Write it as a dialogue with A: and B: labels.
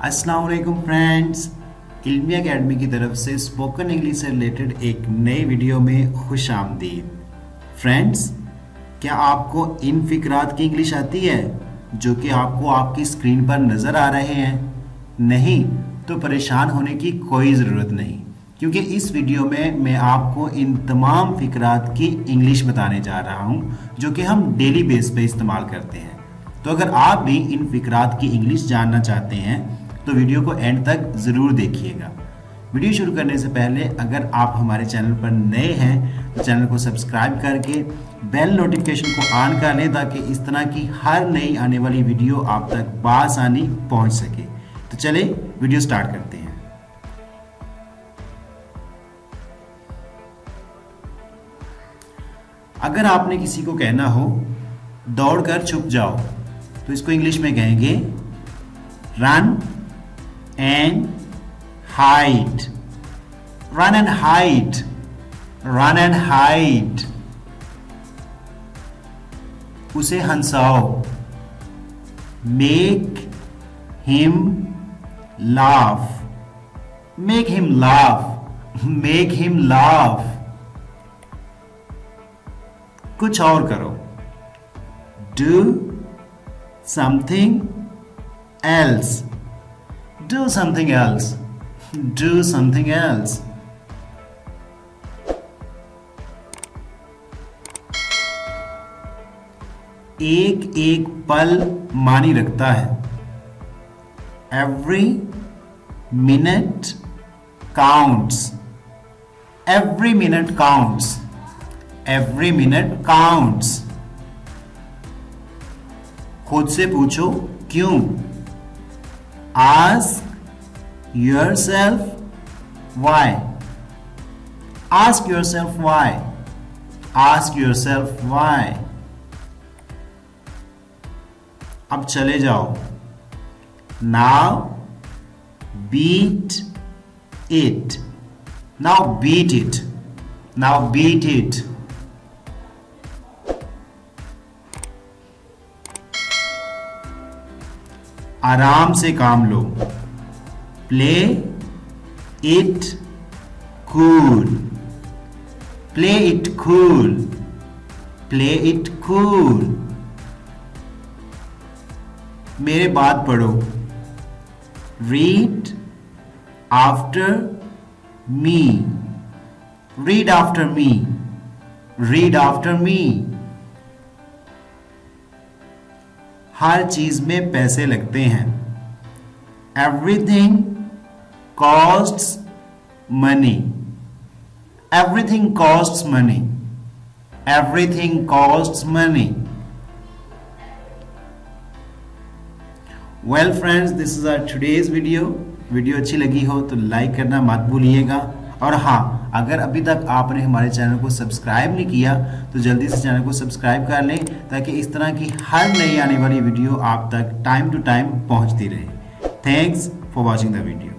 A: अस्सलाम वालेकुम फ्रेंड्स, इल्मी एकेडमी की तरफ से स्पोकन इंग्लिश से रिलेटेड एक नए वीडियो में खुश आमदीद। फ्रेंड्स, क्या आपको इन फिक्रात की इंग्लिश आती है जो कि आपको आपकी स्क्रीन पर नज़र आ रहे हैं? नहीं तो परेशान होने की कोई ज़रूरत नहीं, क्योंकि इस वीडियो में मैं आपको इन तमाम फिक्रात की इंग्लिश बताने जा रहा हूँ जो कि हम डेली बेस पे इस्तेमाल करते हैं। तो अगर आप भी इन फिक्रात की इंग्लिश जानना चाहते हैं तो वीडियो को एंड तक ज़रूर देखिएगा। वीडियो शुरू करने से पहले अगर आप हमारे चैनल पर नए हैं तो चैनल को सब्सक्राइब करके बेल नोटिफिकेशन को ऑन कर लें ताकि इस तरह की हर नई आने वाली वीडियो आप तक बआसानी पहुंच सके। तो चले वीडियो स्टार्ट करते हैं। अगर आपने किसी को कहना हो दौड़कर छुप जाओ तो इसको इंग्लिश में कहेंगे run and hide. Run and hide, run and hide. उसे हंसाओ, make him laugh, make him laugh, make him laugh. कुछ और करो, do something else, do something else, do something else। एक एक पल मानी रखता है, every minute counts, every minute counts, every minute counts। खुद से पूछो क्यों, ask yourself why, ask yourself why, ask yourself why। अब चले जाओ, now beat it, now beat it, now beat it। आराम से काम लो, play it cool, play it cool, play it cool. मेरे बात पढ़ो, read after me, read after me, read after me. हर चीज में पैसे लगते हैं, everything costs money, everything costs money, everything costs money. Well friends, this is our today's video. Video अच्छी लगी हो तो लाइक करना मत भूलिएगा, और हाँ, अगर अभी तक आपने हमारे चैनल को सब्सक्राइब नहीं किया तो जल्दी से चैनल को सब्सक्राइब कर लें ताकि इस तरह की हर नई आने वाली वीडियो आप तक टाइम टू टाइम पहुंचती रहे। Thanks for watching the video.